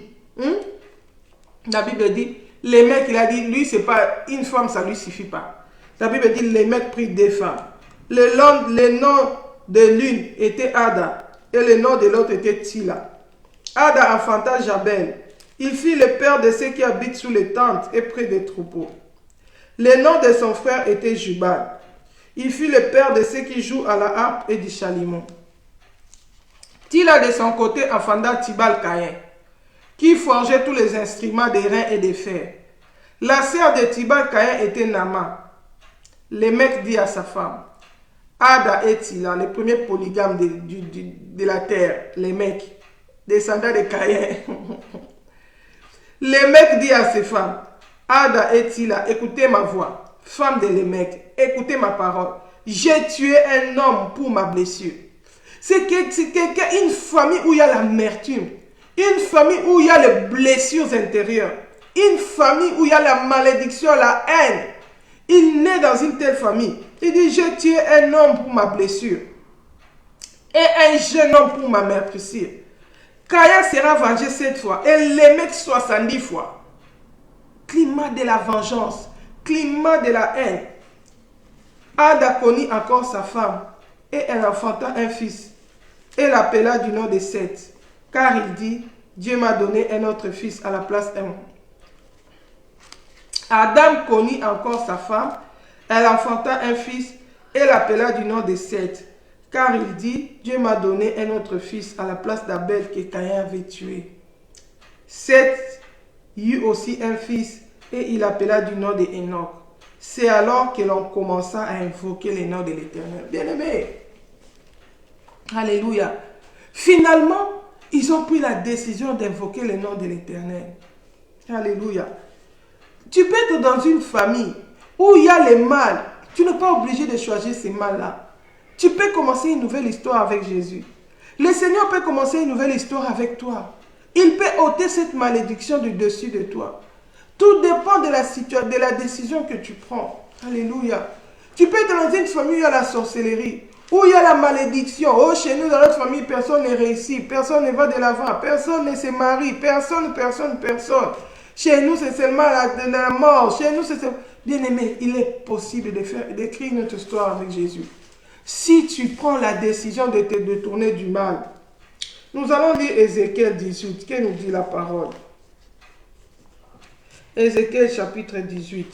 La Bible dit, Lémec, il a dit, lui, c'est pas une femme, ça ne lui suffit pas. La Bible dit, Lémec prit 2 femmes. Le nom de l'une était Ada et le nom de l'autre était Tila. Ada enfanta Jabel. Il fit le père de ceux qui habitent sous les tentes et près des troupeaux. Le nom de son frère était Jubal. Il fut le père de ceux qui jouent à la harpe et du chalumeau. Tila de son côté enfanta Tibal Caïn, qui forgeait tous les instruments d'airain et de fer. La sœur de Tibal Caïn était Nama. Lémec dit à sa femme, Ada et Tila, les premiers polygames de la terre, Lémec, descendant de Caïn. Lémec dit à ses femmes, Ada et Tila, écoutez ma voix. Femme de Lémec, écoutez ma parole. J'ai tué un homme pour ma blessure. C'est une famille où il y a l'amertume. Une famille où il y a les blessures intérieures. Une famille où il y a la malédiction, la haine. Il naît dans une telle famille. Il dit, j'ai tué un homme pour ma blessure. Et un jeune homme pour ma meurtrissure. Caïn sera vengé 7 fois. Et Lémec 70 fois. Climat de la vengeance. Climat de la haine. Ada connut encore sa femme, et elle enfanta un fils, et l'appela du nom de Seth, car il dit, Dieu m'a donné un autre fils à la place d'un. Adam connut encore sa femme, elle enfanta un fils, et l'appela du nom de Seth, car il dit, Dieu m'a donné un autre fils à la place d'Abel que Caïn avait tué. Seth eut aussi un fils, et il l'appela du nom de Enoch. C'est alors que l'on commença à invoquer les noms de l'Éternel. Bien-aimés, alléluia. Finalement, ils ont pris la décision d'invoquer les noms de l'Éternel. Alléluia. Tu peux être dans une famille où il y a les mal. Tu n'es pas obligé de choisir ces mal-là. Tu peux commencer une nouvelle histoire avec Jésus. Le Seigneur peut commencer une nouvelle histoire avec toi. Il peut ôter cette malédiction du dessus de toi. Tout dépend de la situation, de la décision que tu prends. Alléluia. Tu peux être dans une famille où il y a la sorcellerie, où il y a la malédiction. Oh, chez nous, dans notre famille, personne ne réussit, personne ne va de l'avant, personne ne se marie, personne. Chez nous, c'est seulement la mort. Chez nous, c'est seulement... Bien-aimé, il est possible d'écrire notre histoire avec Jésus. Si tu prends la décision de te détourner du mal, nous allons lire Ézéchiel 18, que nous dit la parole. Ézéchiel chapitre 18.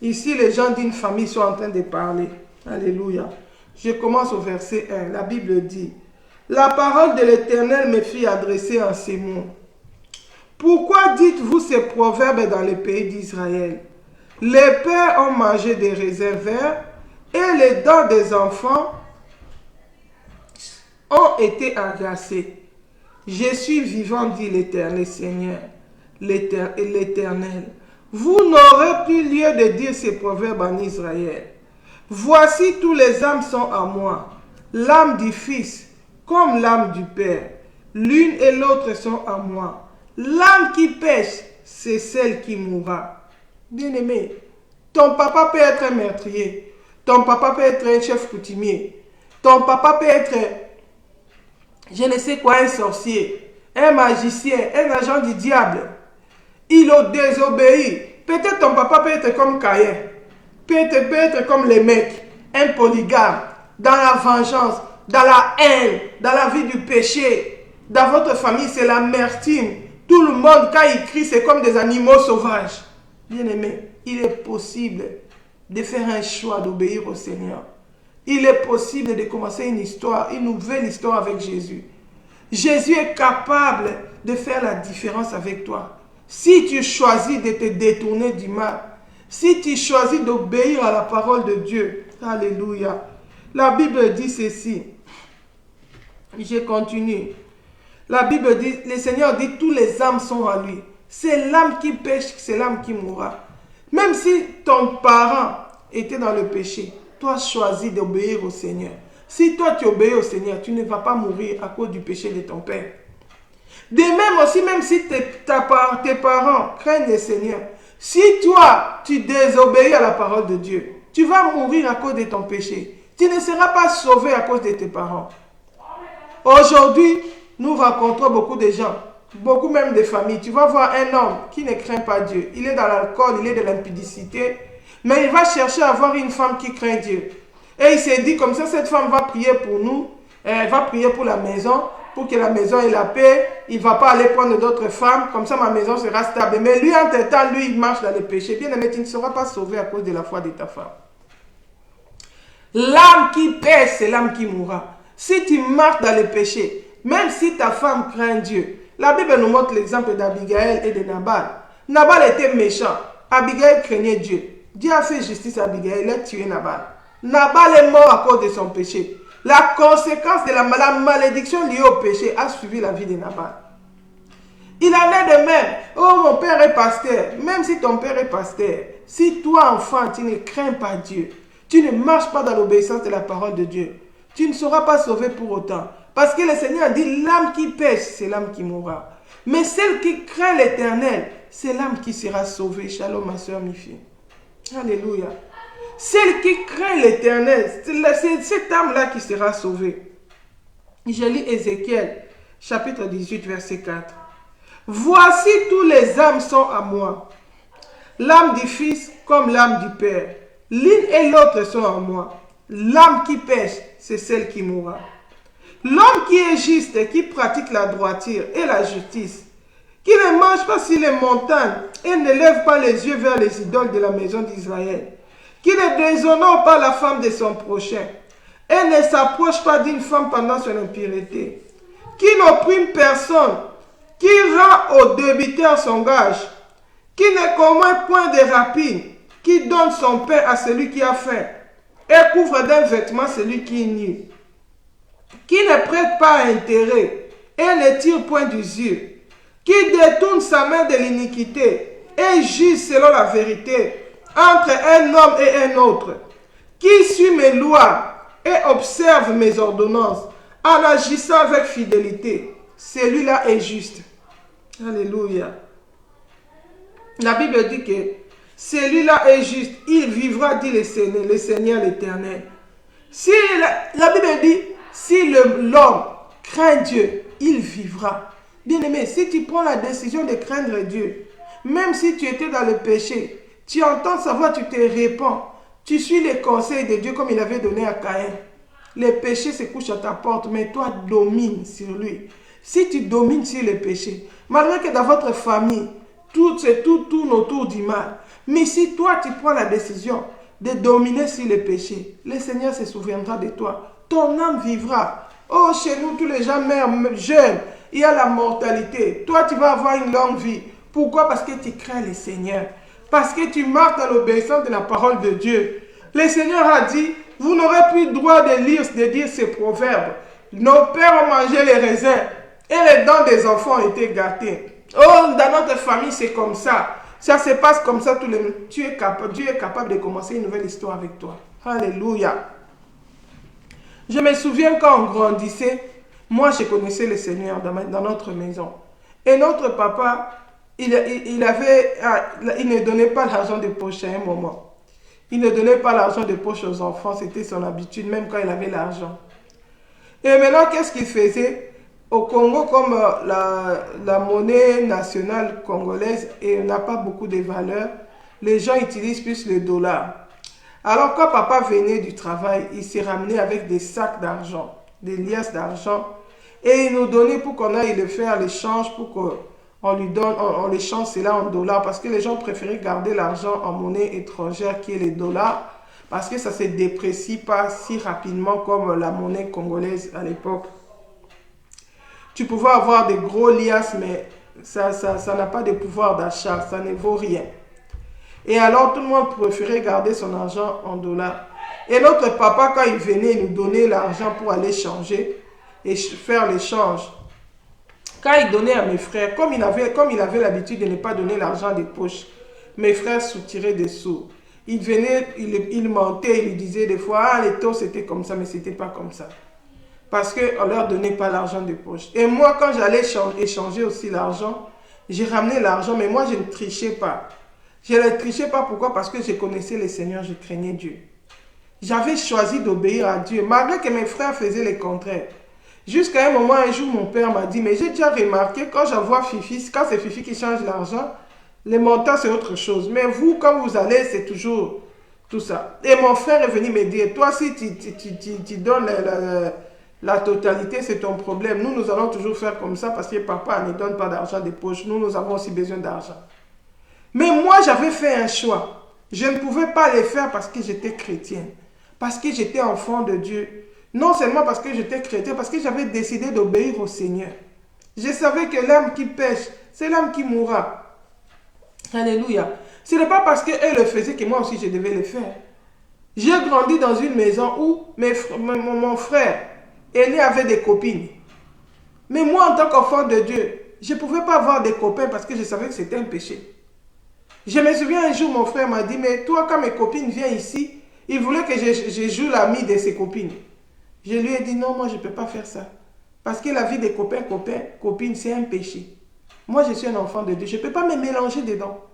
Ici, les gens d'une famille sont en train de parler. Alléluia. Je commence au verset 1. La Bible dit, la parole de l'Éternel me fit adresser en ces mots. Pourquoi dites-vous ces proverbes dans le pays d'Israël? Les pères ont mangé des raisins verts et les dents des enfants ont été agacées. Je suis vivant, dit l'Éternel Seigneur, l'Éternel. Vous n'aurez plus lieu de dire ces proverbes en Israël. Voici, tous les âmes sont à moi, l'âme du Fils comme l'âme du Père. L'une et l'autre sont à moi. L'âme qui pêche, c'est celle qui mourra. Bien-aimé, ton papa peut être un meurtrier. Ton papa peut être un chef coutumier. Ton papa peut être, je ne sais quoi, un sorcier, un magicien, un agent du diable. Il a désobéi. Peut-être ton papa peut être comme Caïn. Peut être comme les mecs, un polygame, dans la vengeance, dans la haine, dans la vie du péché. Dans votre famille, c'est l'amertume. Tout le monde, quand il crie, c'est comme des animaux sauvages. Bien-aimé, il est possible de faire un choix d'obéir au Seigneur. Il est possible de commencer une histoire, une nouvelle histoire avec Jésus. Jésus est capable de faire la différence avec toi. Si tu choisis de te détourner du mal, si tu choisis d'obéir à la parole de Dieu, alléluia. La Bible dit ceci. Je continue. La Bible dit, le Seigneur dit, tous les âmes sont à lui. C'est l'âme qui pêche, c'est l'âme qui mourra. Même si ton parent était dans le péché, toi choisis d'obéir au Seigneur. Si toi tu obéis au Seigneur, tu ne vas pas mourir à cause du péché de ton père. De même aussi, même si tes parents craignent le Seigneur, si toi tu désobéis à la parole de Dieu, tu vas mourir à cause de ton péché. Tu ne seras pas sauvé à cause de tes parents. Aujourd'hui, nous rencontrons beaucoup de gens, beaucoup même de familles. Tu vas voir un homme qui ne craint pas Dieu. Il est dans l'alcool, il est de l'impudicité, mais il va chercher à avoir une femme qui craint Dieu. Et il s'est dit, comme ça, cette femme va prier pour nous, elle va prier pour la maison, pour que la maison ait la paix. Il ne va pas aller prendre d'autres femmes, comme ça ma maison sera stable. Mais lui, entre-temps, lui, il marche dans le péché. Bien aimé, tu ne seras pas sauvé à cause de la foi de ta femme. L'âme qui pêche, c'est l'âme qui mourra. Si tu marches dans le péché, même si ta femme craint Dieu, la Bible nous montre l'exemple d'Abigail et de Nabal. Nabal était méchant. Abigail craignait Dieu. Dieu a fait justice à Abigail, il a tué Nabal. Nabal est mort à cause de son péché. La conséquence de la malédiction liée au péché a suivi la vie de Nabal. Il en est de même. Oh, mon père est pasteur. Même si ton père est pasteur, si toi, enfant, tu ne crains pas Dieu, tu ne marches pas dans l'obéissance de la parole de Dieu, tu ne seras pas sauvé pour autant. Parce que le Seigneur dit, l'âme qui pêche, c'est l'âme qui mourra. Mais celle qui craint l'Éternel, c'est l'âme qui sera sauvée. Shalom, ma soeur, mi fille. Alléluia. Celle qui craint l'Éternel, c'est cette âme-là qui sera sauvée. Je lis Ézéchiel, chapitre 18, verset 4. Voici, tous les âmes sont à moi. L'âme du Fils comme l'âme du Père. L'une et l'autre sont en moi. L'âme qui pêche, c'est celle qui mourra. L'homme qui est juste et qui pratique la droiture et la justice, qui ne mange pas sur les montagnes et ne lève pas les yeux vers les idoles de la maison d'Israël, qui ne déshonore pas la femme de son prochain et ne s'approche pas d'une femme pendant son impureté, qui n'opprime personne, qui rend au débiteur son gage, qui ne commet point de rapine, qui donne son pain à celui qui a faim et couvre d'un vêtement celui qui est nu, qui ne prête pas intérêt et ne tire point d'usure, qui détourne sa main de l'iniquité et juge selon la vérité entre un homme et un autre, qui suit mes lois et observe mes ordonnances en agissant avec fidélité, celui-là est juste. Alléluia. La Bible dit que celui-là est juste, il vivra, dit le Seigneur l'Éternel. Si la Bible dit, si l'homme craint Dieu, il vivra. Bien-aimé, si tu prends la décision de craindre Dieu, même si tu étais dans le péché, tu entends sa voix, tu te répands, tu suis les conseils de Dieu comme il avait donné à Caïn. Les péchés se couchent à ta porte, mais toi domine sur lui. Si tu domines sur les péchés, malgré que dans votre famille, tout tourne autour du mal, mais si toi tu prends la décision de dominer sur les péchés, le Seigneur se souviendra de toi. Ton âme vivra. Oh, chez nous, tous les gens meurent jeunes. Il y a la mortalité. Toi, tu vas avoir une longue vie. Pourquoi? Parce que tu crains le Seigneur. Parce que tu marches dans l'obéissance de la parole de Dieu. Le Seigneur a dit, vous n'aurez plus le droit de dire ces proverbes. Nos pères ont mangé les raisins et les dents des enfants ont été gâtées. Oh, dans notre famille, c'est comme ça. Ça se passe comme ça tous les jours. Dieu est capable de commencer une nouvelle histoire avec toi. Alléluia. Je me souviens quand on grandissait, moi je connaissais le Seigneur dans notre maison. Et notre papa, il ne donnait pas l'argent de poche à un moment. Il ne donnait pas l'argent de poche aux enfants, c'était son habitude, même quand il avait l'argent. Et maintenant, qu'est-ce qu'il faisait? Au Congo, comme la monnaie nationale congolaise n'a pas beaucoup de valeur, les gens utilisent plus le dollar. Alors quand papa venait du travail, il s'est ramené avec des sacs d'argent, des liasses d'argent, et il nous donnait pour qu'on aille le faire l'échange, pour qu'on lui donne, on l'échange cela en dollars, parce que les gens préféraient garder l'argent en monnaie étrangère qui est les dollars, parce que ça ne se déprécie pas si rapidement comme la monnaie congolaise à l'époque. Tu pouvais avoir des gros liasses, mais ça n'a pas de pouvoir d'achat, ça ne vaut rien. Et alors tout le monde préférait garder son argent en dollars. Et notre papa, quand il venait, il nous donnait l'argent pour aller changer et faire l'échange. Quand il donnait à mes frères, comme il avait l'habitude de ne pas donner l'argent des poches, mes frères soutiraient des sous. Il venait, il mentait, il lui disait des fois, ah les taux c'était comme ça, mais c'était pas comme ça. Parce qu'on ne leur donnait pas l'argent de poche. Et moi, quand j'allais échanger aussi l'argent, j'ai ramené l'argent, mais moi, je ne trichais pas. Je ne trichais pas, pourquoi? Parce que je connaissais le Seigneur, je craignais Dieu. J'avais choisi d'obéir à Dieu, malgré que mes frères faisaient le contraire. Jusqu'à un moment, un jour, mon père m'a dit, mais j'ai déjà remarqué, quand j'envoie Fifi, quand c'est Fifi qui change l'argent, les montants, c'est autre chose. Mais vous, quand vous allez, c'est toujours tout ça. Et mon frère est venu me dire, toi, si tu donnes la totalité, c'est ton problème. Nous allons toujours faire comme ça parce que papa ne donne pas d'argent de poche. Nous avons aussi besoin d'argent. Mais moi, j'avais fait un choix. Je ne pouvais pas le faire parce que j'étais chrétienne. Parce que j'étais enfant de Dieu. Non seulement parce que j'étais chrétien, parce que j'avais décidé d'obéir au Seigneur. Je savais que l'âme qui pêche, c'est l'âme qui mourra. Alléluia. Ce n'est pas parce qu'elle le faisait que moi aussi je devais le faire. J'ai grandi dans une maison où mon frère aîné avait des copines. Mais moi, en tant qu'enfant de Dieu, je ne pouvais pas avoir des copains parce que je savais que c'était un péché. Je me souviens un jour, mon frère m'a dit, mais toi, quand mes copines viennent ici, il voulait que je joue l'ami de ses copines. Je lui ai dit, non, moi, je ne peux pas faire ça. Parce que la vie des copines, c'est un péché. Moi, je suis un enfant de Dieu. Je ne peux pas me mélanger dedans.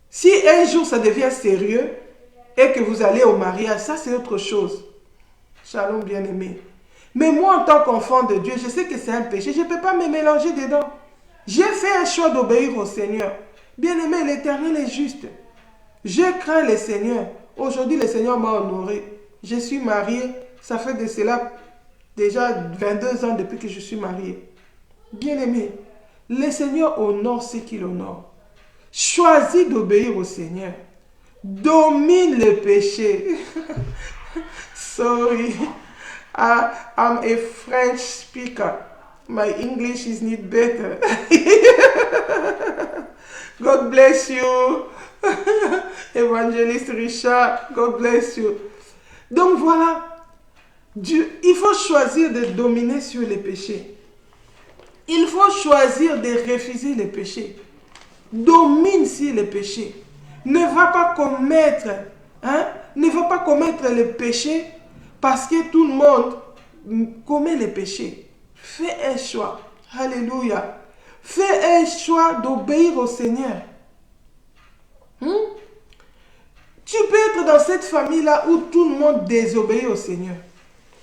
Si un jour, ça devient sérieux et que vous allez au mariage, ça, c'est autre chose. Shalom, bien-aimé. Mais moi, en tant qu'enfant de Dieu, je sais que c'est un péché. Je ne peux pas me mélanger dedans. J'ai fait un choix d'obéir au Seigneur. Bien-aimé, l'Éternel est juste. Je crains le Seigneur. Aujourd'hui, le Seigneur m'a honoré. Je suis mariée. Ça fait de cela déjà 22 ans depuis que je suis mariée. Bien-aimé, le Seigneur honore ce qu'il honore. Choisis d'obéir au Seigneur. Domine le péché. Sorry, I'm a French speaker. My English is not better. God bless you. Évangéliste Richard, God bless you. Donc voilà, Dieu, il faut choisir de dominer sur les péchés. Il faut choisir de refuser les péchés. Domine sur les péchés. Ne va pas commettre, ne va pas commettre les péchés parce que tout le monde commet les péchés. Fais un choix. Alléluia. Fais un choix d'obéir au Seigneur. Tu peux être dans cette famille-là où tout le monde désobéit au Seigneur.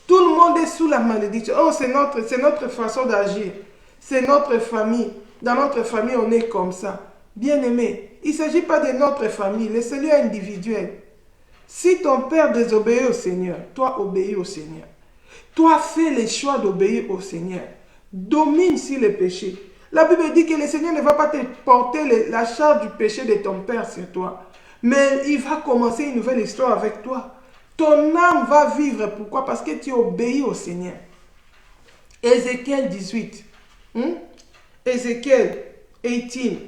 Tout le monde est sous la malédiction. Oh, c'est notre façon d'agir. C'est notre famille. Dans notre famille, on est comme ça. Bien-aimé, il ne s'agit pas de notre famille. Le Seigneur est individuel. Si ton père désobéit au Seigneur, toi obéis au Seigneur. Toi fais le choix d'obéir au Seigneur. Domine sur le péché. La Bible dit que le Seigneur ne va pas te porter la charge du péché de ton père sur toi. Mais il va commencer une nouvelle histoire avec toi. Ton âme va vivre. Pourquoi? Parce que tu obéis au Seigneur. Ézéchiel 18. Ézéchiel 18.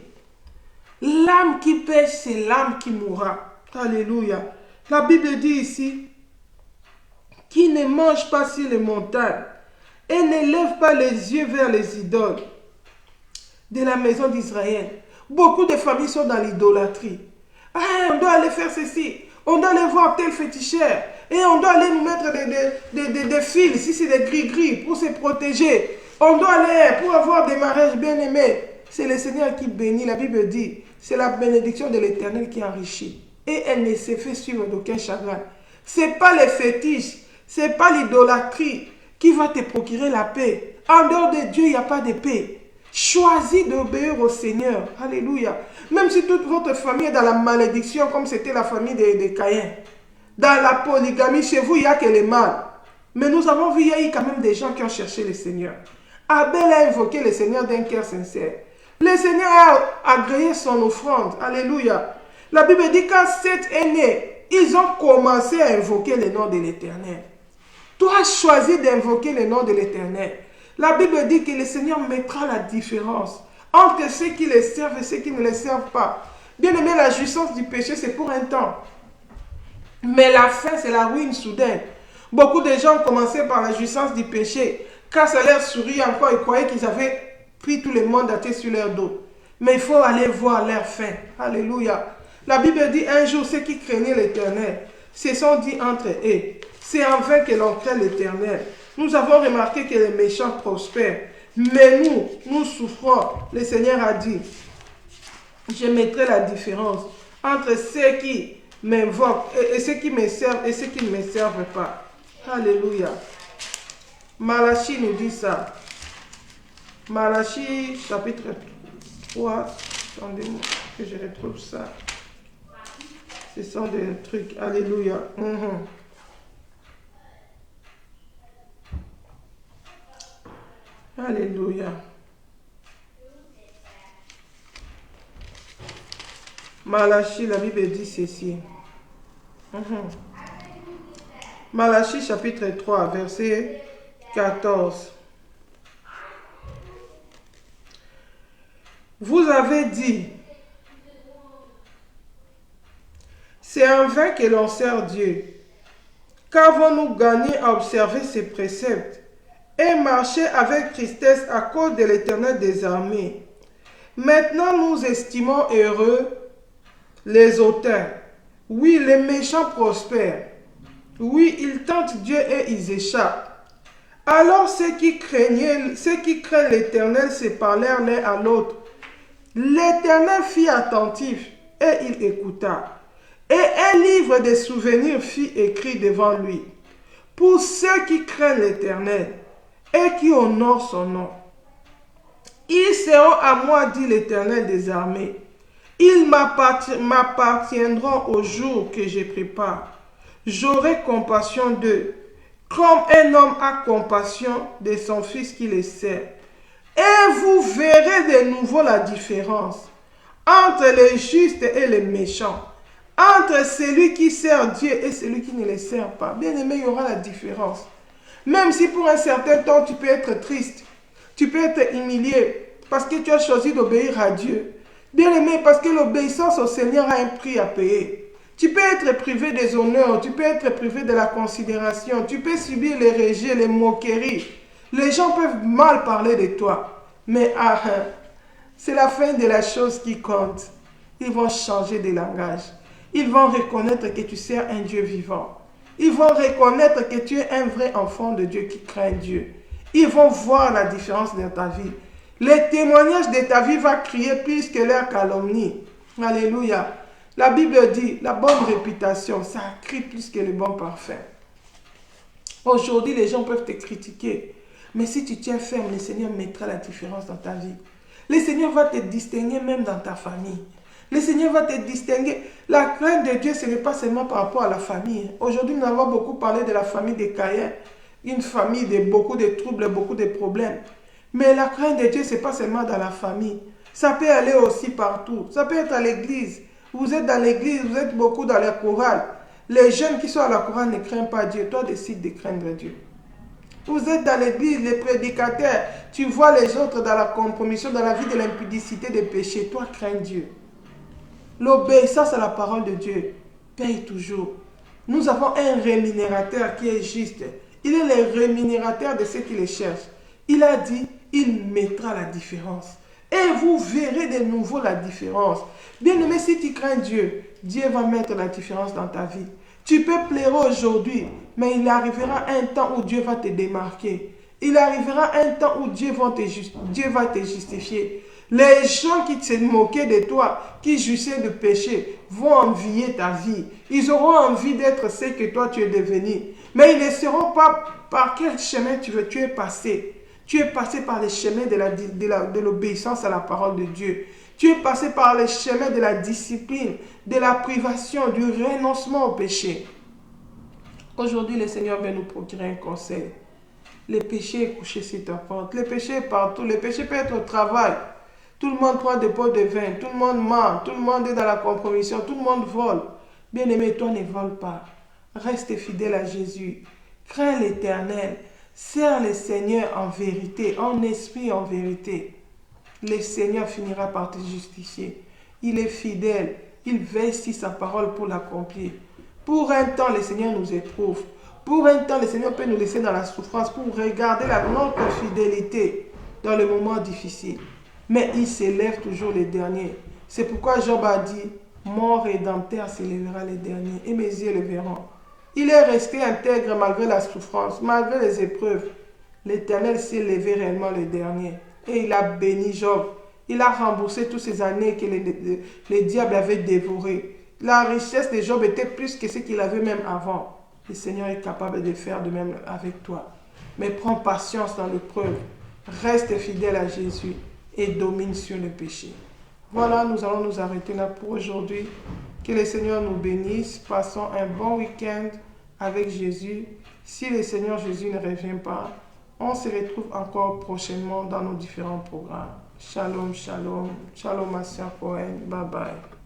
L'âme qui pêche, c'est l'âme qui mourra. Alléluia. La Bible dit ici, qui ne mange pas sur les montagnes et ne lève pas les yeux vers les idoles de la maison d'Israël. Beaucoup de familles sont dans l'idolâtrie. Ah, on doit aller faire ceci. On doit aller voir tel féticheur. Et on doit aller nous mettre des fils, si c'est des gris-gris, pour se protéger. On doit aller pour avoir des mariages bien-aimés. C'est le Seigneur qui bénit. La Bible dit, c'est la bénédiction de l'Éternel qui enrichit. Et elle ne se fait suivre d'aucun chagrin. Ce n'est pas les fétiches, ce n'est pas l'idolâtrie qui va te procurer la paix. En dehors de Dieu, il n'y a pas de paix. Choisis d'obéir au Seigneur. Alléluia. Même si toute votre famille est dans la malédiction, comme c'était la famille de Caïn. Dans la polygamie, chez vous, il n'y a que les mâles. Mais nous avons vu, il y a eu quand même des gens qui ont cherché le Seigneur. Abel a invoqué le Seigneur d'un cœur sincère. Le Seigneur a agréé son offrande. Alléluia. La Bible dit quand Seth est né, ils ont commencé à invoquer le nom de l'Éternel. Toi, choisis d'invoquer le nom de l'Éternel. La Bible dit que le Seigneur mettra la différence entre ceux qui le servent et ceux qui ne le servent pas. Bien aimé, la jouissance du péché, c'est pour un temps. Mais la fin, c'est la ruine soudaine. Beaucoup de gens ont commencé par la jouissance du péché. Quand ça leur sourit encore, ils croyaient qu'ils avaient pris tout le monde à tête sur leur dos. Mais il faut aller voir leur fin. Alléluia. La Bible dit un jour, ceux qui craignaient l'Éternel se sont dit entre eux, c'est en vain que l'on craint l'Éternel. Nous avons remarqué que les méchants prospèrent. Mais nous souffrons. Le Seigneur a dit, je mettrai la différence entre ceux qui m'invoquent et ceux qui me servent et ceux qui ne me servent pas. Alléluia. Malachie nous dit ça. Malachie chapitre 3. Attendez-moi que je retrouve ça. Ce sont des trucs. Alléluia. Alléluia. Malachie, la Bible dit ceci. Malachie chapitre 3, verset 14. Vous avez dit, c'est en vain que l'on sert Dieu. Qu'avons-nous gagné à observer ses préceptes et marcher avec tristesse à cause de l'Éternel des armées? Maintenant nous estimons heureux les auteurs. Oui, les méchants prospèrent. Oui, ils tentent Dieu et ils échappent. Alors ceux qui craignent l'Éternel se parlèrent l'un à l'autre. L'Éternel fit attentif et il écouta. Et un livre de souvenirs fit écrit devant lui. Pour ceux qui craignent l'Éternel et qui honorent son nom. Ils seront à moi, dit l'Éternel des armées. Ils m'appartiendront au jour que je prépare. J'aurai compassion d'eux, comme un homme a compassion de son fils qui le sert. Et vous verrez de nouveau la différence entre les justes et les méchants, entre celui qui sert Dieu et celui qui ne le sert pas. Bien aimé, il y aura la différence. Même si pour un certain temps tu peux être triste, tu peux être humilié parce que tu as choisi d'obéir à Dieu. Bien aimé, parce que l'obéissance au Seigneur a un prix à payer. Tu peux être privé des honneurs, tu peux être privé de la considération, tu peux subir les rejets, les moqueries. Les gens peuvent mal parler de toi, mais c'est la fin de la chose qui compte. Ils vont changer de langage. Ils vont reconnaître que tu sers un Dieu vivant. Ils vont reconnaître que tu es un vrai enfant de Dieu qui craint Dieu. Ils vont voir la différence dans ta vie. Le témoignage de ta vie va crier plus que leur calomnie. Alléluia. La Bible dit, la bonne réputation, ça crie plus que le bon parfum. Aujourd'hui, les gens peuvent te critiquer. Mais si tu tiens ferme, le Seigneur mettra la différence dans ta vie. Le Seigneur va te distinguer même dans ta famille. Le Seigneur va te distinguer. La crainte de Dieu, ce n'est pas seulement par rapport à la famille. Aujourd'hui, nous avons beaucoup parlé de la famille de Caïn. Une famille de beaucoup de troubles, beaucoup de problèmes. Mais la crainte de Dieu, ce n'est pas seulement dans la famille. Ça peut aller aussi partout. Ça peut être à l'église. Vous êtes dans l'église, vous êtes beaucoup dans la chorale. Les jeunes qui sont à la chorale ne craignent pas Dieu. Toi, décide de craindre Dieu. Vous êtes dans l'église, les prédicateurs. Tu vois les autres dans la compromission, dans la vie de l'impudicité, des péchés. Toi, crains Dieu. L'obéissance à la parole de Dieu paye toujours. Nous avons un rémunérateur qui est juste. Il est le rémunérateur de ceux qui le cherchent. Il a dit, il mettra la différence. Et vous verrez de nouveau la différence. Bien aimé, si tu crains Dieu, Dieu va mettre la différence dans ta vie. Tu peux plaire aujourd'hui, mais il arrivera un temps où Dieu va te démarquer. Il arrivera un temps où Dieu va te justifier. Les gens qui se moquaient de toi, qui jugeaient de péché, vont envier ta vie. Ils auront envie d'être ce que toi tu es devenu. Mais ils ne sauront pas par quel chemin tu es passé. Tu es passé par les chemins de l'obéissance à la parole de Dieu. Tu es passé par les chemins de la discipline, de la privation, du renoncement au péché. Aujourd'hui, le Seigneur vient nous procurer un conseil. Le péché est couché sur ta porte. Le péché est partout. Le péché peut être au travail. Tout le monde prend des pots de vin. Tout le monde ment. Tout le monde est dans la compromission. Tout le monde vole. Bien-aimé, toi ne vole pas. Reste fidèle à Jésus. Crains l'Éternel. Sers le Seigneur en vérité, en esprit, en vérité. Le Seigneur finira par te justifier. Il est fidèle. Il veille sur sa parole pour l'accomplir. Pour un temps, le Seigneur nous éprouve. Pour un temps, le Seigneur peut nous laisser dans la souffrance pour regarder notre fidélité dans le moment difficile. Mais il s'élève toujours les derniers. C'est pourquoi Job a dit, mon Rédempteur s'élèvera les derniers et mes yeux le verront. Il est resté intègre malgré la souffrance, malgré les épreuves. L'Éternel s'est levé réellement le dernier. Et il a béni Job. Il a remboursé toutes ces années que le diable avait dévorées. La richesse de Job était plus que ce qu'il avait même avant. Le Seigneur est capable de faire de même avec toi. Mais prends patience dans l'épreuve. Reste fidèle à Jésus et domine sur le péché. Voilà, nous allons nous arrêter là pour aujourd'hui. Que le Seigneur nous bénisse. Passons un bon week-end avec Jésus. Si le Seigneur Jésus ne revient pas, on se retrouve encore prochainement dans nos différents programmes. Shalom, shalom. Shalom à Sœur Cohen. Bye bye.